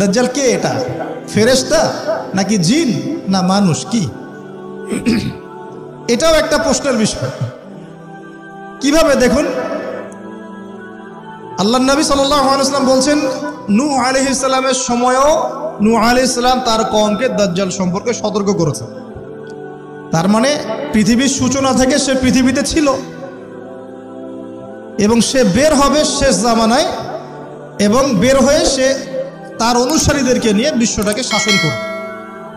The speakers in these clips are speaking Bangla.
দাজ্জাল কে? এটা ফেরেশতা নাকি জিন না মানুষ? কি এটাও একটা প্রশ্নের বিষয়। কিভাবে দেখুন, আল্লাহর নবী সাল্লাল্লাহু আলাইহি ওয়াসাল্লাম বলছেন নূহ আলাইহিস সালামের সময়ও নূহ আলাইহিস সালাম তার কওমকে দাজ্জাল সম্পর্কে সতর্ক করেছেন। তার মানে পৃথিবীর সূচনা থেকে সে পৃথিবীতে ছিল এবং সে বের হবে শেষ জামানায়, এবং বের হয়ে সে তার অনুসারীদেরকে নিয়ে বিশ্বটাকে শাসন করবে।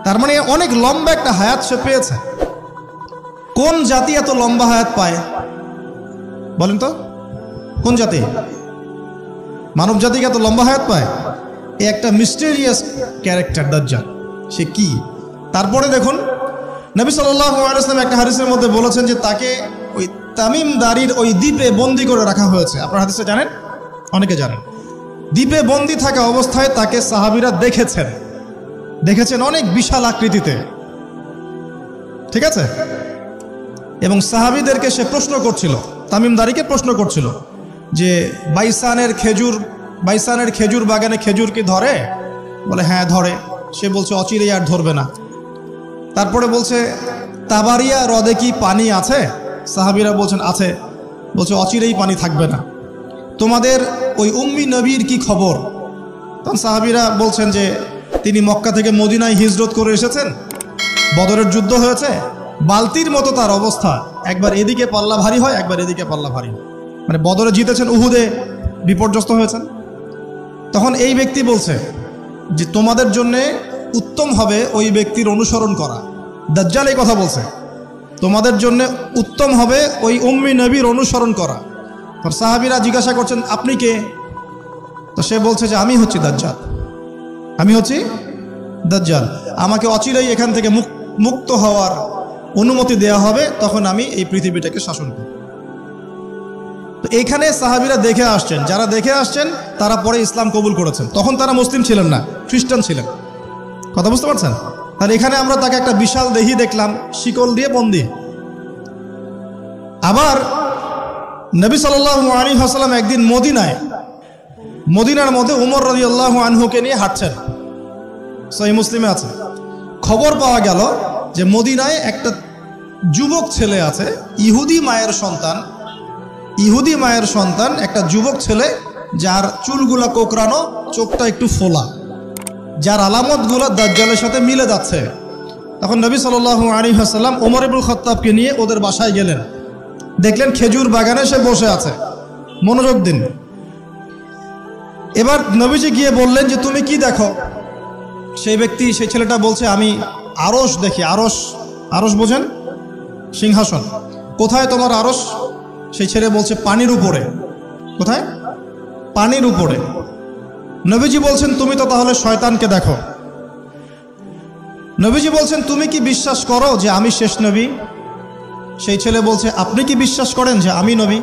তার মানে অনেক লম্বা একটা হায়াত সে পেয়েছে। কোন জাতি এত লম্বা হায়াত পায় বলেন তো? কোন জাতি মানব জাতিকে এত লম্বা হায়াত পায়? এ একটা মিস্টেরিয়াস ক্যারেক্টার দাজ্জাল। সে কি? তারপরে দেখুন নবী সাল্লাল্লাহু আলাইহি ওয়াসাল্লাম একটা হাদিসের মধ্যে বলেছেন যে তাকে ওই তামিম দারির ওই দ্বীপে বন্দী করে রাখা হয়েছে। আপনারা হাদিসে জানেন, অনেকে জানেন। দ্বীপে বন্দী থাকা অবস্থায় তাকে সাহাবীরা দেখেছেন অনেক বিশাল আকৃতিতে, ঠিক আছে? এবং সাহাবীদেরকে সে প্রশ্ন করছিল, তামিম দারিকে প্রশ্ন করছিল যে বাইসানের খেজুর বাগানে খেজুর কি ধরে? বলে হ্যাঁ ধরে। সে বলছে অচিরেই আর ধরবে না। তারপরে বলছে তাবারিয়া হ্রদে কি পানি আছে? সাহাবীরা বলছেন আছে। বলছে অচিরেই পানি থাকবে না। তোমাদের ওই উম্মি নবীর কি খবর? তখন সাহাবীরা বলছেন যে তিনি মক্কা থেকে মদিনায় হিজরত করে এসেছেন, বদরের যুদ্ধ হয়েছে, বালতির মতো তার অবস্থা, একবার এদিকে পাল্লা ভারী হয় একবার এদিকে পাল্লা ভারী হয়। মানে বদরে জিতেছেন, উহুদে বিপর্যস্ত হয়েছেন। তখন এই ব্যক্তি বলছে যে তোমাদের জন্যে উত্তম হবে ওই ব্যক্তির অনুসরণ করা। দাজ্জাল এই কথা বলছে, তোমাদের জন্য উত্তম হবে ওই উম্মি নবীর অনুসরণ করা। তো সাহাবীরা জিজ্ঞাসা করছেন আপনি কে? তো সে বলছে যে আমি হচ্ছি দাজ্জাল। আমাকে অচিরেই এখান থেকে মুক্ত হওয়ার অনুমতি দেয়া হবে, তখন আমি এই পৃথিবীটাকে শাসন করব। তো এইখানে সাহাবীরা দেখে আসছেন, যারা দেখে আসছেন তারা পরে ইসলাম কবুল করেছেন। তখন তারা মুসলিম ছিলেন না, খ্রিস্টান ছিলেন। কথা বুঝতে পারছেন? তাহলে এখানে আমরা তাকে একটা বিশাল দেহি দেখলাম, শিকল দিয়ে বন্দী। আবার নবী সাল্লাল্লাহু আলাইহি ওয়াসাল্লাম একদিন মদিনার মধ্যে উমর রাদিয়াল্লাহু আনহুকে নিয়ে হাঁটছেন, সহিহ মুসলিমে আছে। খবর পাওয়া গেল যে মদিনায় একটা যুবক ছেলে আছে, ইহুদি মায়ের সন্তান একটা যুবক ছেলে, যার চুলগুলা কোকড়ানো, চোখটা একটু ফোলা, যার আলামতগুলো দাজ্জালের সাথে মিলে যাচ্ছে। তখন নবী সাল্লাল্লাহু আলাইহি ওয়াসাল্লাম ওমর ইবনুল খাত্তাবকে নিয়ে ওদের বাসায় গেলেন। দেখলেন খেজুর বাগানে সে বসে আছে, মনোযোগ দিন। এবার নবীজি গিয়ে বললেন যে তুমি কি দেখো? সেই ছেলেটা বলছে আমি আরশ দেখি। আরশ বোঝেন? সিংহাসন। কোথায় তোমার আরশ? সেই ছেলে বলছে পানির উপরে। কোথায়? পানির উপরে। নবীজি বলছেন তুমি তো তাহলে শয়তানকে দেখো। নবীজি বলছেন তুমি কি বিশ্বাস করো যে আমি শেষ নবী? সেই ছেলে বলছে আপনি কি বিশ্বাস করেন যে আমি নবী?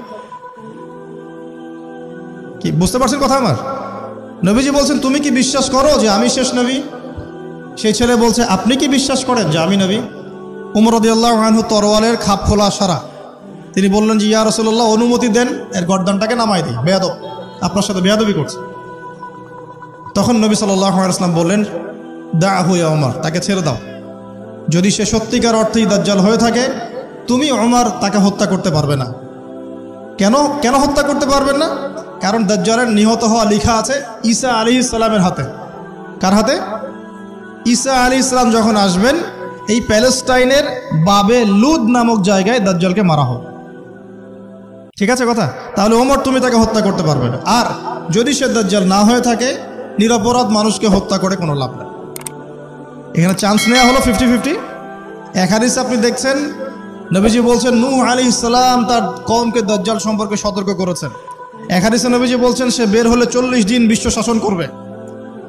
কি বুঝতে পারছেন কথা আমার? নবীজি বলছেন তুমি কি বিশ্বাস করো যে আমি শেষ নবী? সেই ছেলে বলছে আপনি কি বিশ্বাস করেন যে আমি নবী? উমর রাদিয়াল্লাহু আনহু তরোয়ালের খাপ খোলা সারা। তিনি বললেন যে ইয়া রাসূলুল্লাহ অনুমতি দেন, এর গর্দানটাকে নামাই দিই, বেয়াদব, আপনার সাথে বেয়াদবি করছে। তখন নবী সাল্লাল্লাহু আলাইহি ওয়াসাল্লাম বললেন দাহু ইয়া ওমর, তাকে ছেড়ে দাও। যদি সে সত্যিকার অর্থেই দাজ্জাল হয়ে থাকে, তুমি ওমর তাকে হত্যা করতে পারবে না। কেন হত্যা করতে পারবেন না? কারণ দাজ্জালের নিহত হওয়া লেখা আছে ঈসা আলাইহিস সালামের হাতে। কার হাতে? ঈসা আলাইহিস সালাম যখন আসবেন, এই প্যালেস্টাইনের বাবে লুদ নামক জায়গায় দাজ্জালকে মারা হবে। ঠিক আছে কথা? তাহলে ওমর তুমি তাকে হত্যা করতে পারবে না। আর যদি সে দাজ্জাল না হয়ে থাকে, নিরপরাধ মানুষকে হত্যা করে কোনো লাভ নেই। এখানে চান্স নেওয়া হলো 50-50। এক হাদিসে আপনি দেখছেন নবীজি বলছেন নূহ আলাইহিস সালাম তার কওমকে দাজ্জাল সম্পর্কে সতর্ক করেছেন। এক হাদিসে নবীজি বলছেন সে বের হলে 40 দিন বিশ্ব শাসন করবে।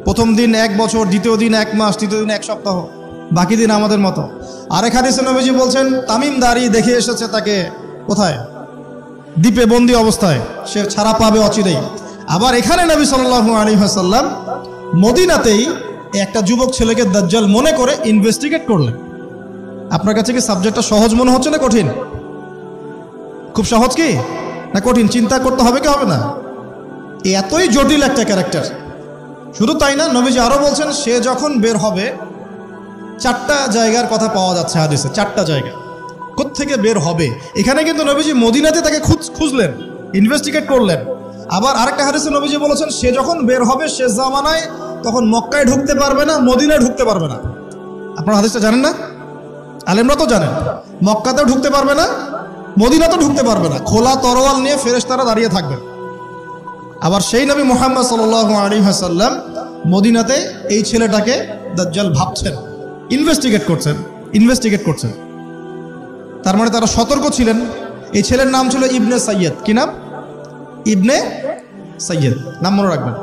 প্রথম দিন 1 বছর, দ্বিতীয় দিন 1 মাস, তৃতীয় দিন 1 সপ্তাহ, বাকি দিন আমাদের মতো। আরেক হাদিসে নবীজি বলছেন তামিম দারি দেখে এসেছে তাকে কোথায়? দ্বীপে বন্দী অবস্থায়, সে ছাড়া পাবে অচিরেই। আবার এখানে নবী সাল্লাল্লাহু আলাইহি ওয়াসাল্লাম মদিনাতেই একটা যুবক ছেলেকে দাজ্জাল মনে করে ইনভেস্টিগেট করলেন। আপনার কাছে কি সাবজেক্টটা সহজ মনে হচ্ছে না কঠিন? খুব সহজ কি না কঠিন? চিন্তা করতে হবে কি হবে না? এতই জটিল একটা ক্যারেক্টার, শুধু তাই না, নবীজি আরও বলছেন সে যখন বের হবে, 4টা জায়গার কথা পাওয়া যাচ্ছে হাদিসে, 4টা জায়গা কোত্থেকে বের হবে। এখানে কিন্তু নবীজি মদিনাতে তাকে খুঁজলেন, ইনভেস্টিগেট করলেন। আবার আরেকটা হাদিসে নবীজি বলেছেন সে যখন বের হবে শেষ জামানায়, তখন মক্কায় ঢুকতে পারবে না, মদিনায় ঢুকতে পারবে না। আপনারা হাদিসটা জানেন না? আলেমরা তো জানেন। মক্কাতেও ঢুকতে পারবে না, মদিনাতেও ঢুকতে পারবে না। খোলা তরোয়াল নিয়ে ফেরেশতারা দাঁড়িয়ে থাকবেন। আবার সেই নবী মুহাম্মদ সাল্লাল্লাহু আলাইহি ওয়াসাল্লাম মদিনাতে এই ছেলেটাকে দাজ্জাল ভাবছেন, ইনভেস্টিগেট করছেন। তার মানে তারা সতর্ক ছিলেন। এই ছেলের নাম ছিল ইবনে সাইয়্যিদ। কি নাম? ইবনে সাইয়্যিদ, নাম মনে রাখবেন।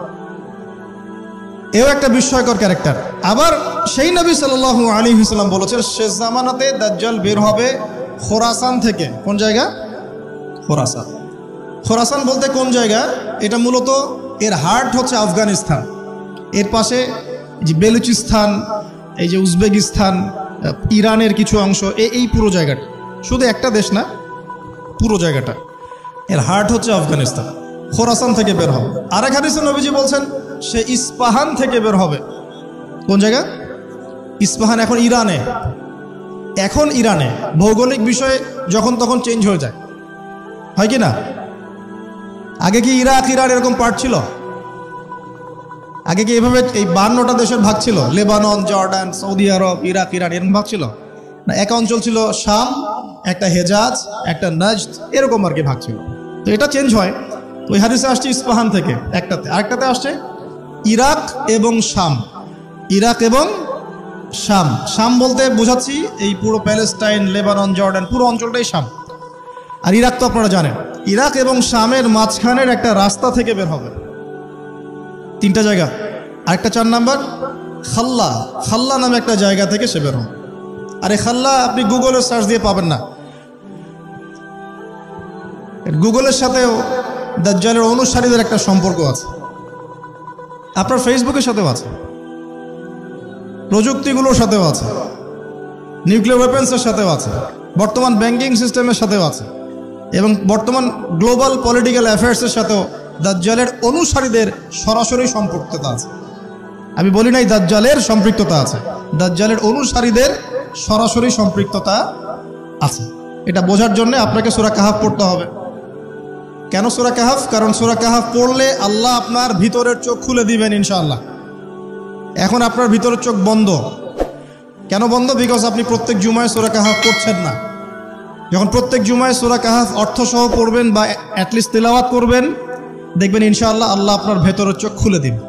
এও একটা বিস্ময়কর ক্যারেক্টার। আবার সেই নবী সাল্লাল্লাহু আলাইহি ওয়াসাল্লাম বলেছেন শেষ জামানাতে দাজ্জাল বের হবে খোরাসান থেকে। কোন জায়গা? খোরাসান। খোরাসান বলতে কোন জায়গা? এটা মূলত এর হার্ট হচ্ছে আফগানিস্তান, এর পাশে যে বেলুচিস্তান, এই যে উজবেকিস্তান, ইরানের কিছু অংশ, এই পুরো জায়গাটা, শুধু একটা দেশ না, পুরো জায়গাটা এর হার্ট হচ্ছে আফগানিস্তান। খোরাসান থেকে বের হবে। আরেক হাদিসে নবীজি বলছেন সে ইস্পাহান থেকে বের হবে। কোন জায়গা? ইস্পাহান এখন ইরানে। ভৌগোলিক বিষয়ে যখন তখন চেঞ্জ হয়ে যায়, হয় কি না? আগে কি ইরাক ইরান এরকম পার্ট ছিল? আগে কি এভাবে এই 52টা দেশের ভাগ ছিল? লেবানন, জর্ডান, সৌদি আরব, ইরাক ইরান এরকম ভাগ ছিল না। এক অঞ্চল ছিল শাম, একটা হেজাজ, একটা নাজদ, এরকম আর কি ভাগ ছিল। তো এটা চেঞ্জ হয়। তো ওই হাদিসে আসছে ইস্পাহান থেকে একটাতে, আরেকটাতে আসছে ইরাক এবং শাম। শাম বলতে বোঝাচ্ছি এই পুরো প্যালেস্টাইন, লেবানন, জর্ডান, পুরো অঞ্চলটাই শাম। আর ইরাক তো আপনারা জানেন। ইরাক এবং শামের মাঝখানের একটা রাস্তা থেকে বের হবে। 3টা জায়গা। আরেকটা 4 নাম্বার খাল্লা নামে একটা জায়গা থেকে সে বের হবে। আর এই খাল্লা আপনি গুগলে সার্চ দিয়ে পাবেন না। গুগলের সাথেও দাজ্জালের অনুসারীদের একটা সম্পর্ক আছে, আপনার ফেসবুকের সাথেও আছে, প্রযুক্তিগুলোর সাথেও আছে, নিউক্লিয়ার ওয়েপন্সের সাথেও আছে, বর্তমান ব্যাংকিং সিস্টেমের সাথেও আছে, এবং বর্তমান গ্লোবাল পলিটিক্যাল অ্যাফেয়ার্সের সাথেও দাজ্জালের অনুসারীদের সরাসরি সম্পৃক্ততা আছে। আমি বলি নাই দাজ্জালের সম্পৃক্ততা আছে, দাজ্জালের অনুসারীদের সরাসরি সম্পৃক্ততা আছে। এটা বোঝার জন্য আপনাকে সূরা কাহাফ পড়তে হবে। কেন সূরা কাহাফ? কারণ সূরা কাহাফ পড়লে আল্লাহ আপনার ভিতরের চোখ খুলে দিবেন ইনশাআল্লাহ। এখন আপনার ভিতরের চোখ বন্ধ। কেন বন্ধ? বিকজ আপনি প্রত্যেক জুমায় সূরা কাহাফ পড়ছেন না। যখন প্রত্যেক জুমায় সূরা কাহাফ অর্থসহ পড়বেন বা অ্যাটলিস্ট তেলাওয়াত করবেন, দেখবেন ইনশাআল্লাহ আল্লাহ আপনার ভেতরের চোখ খুলে দিবেন।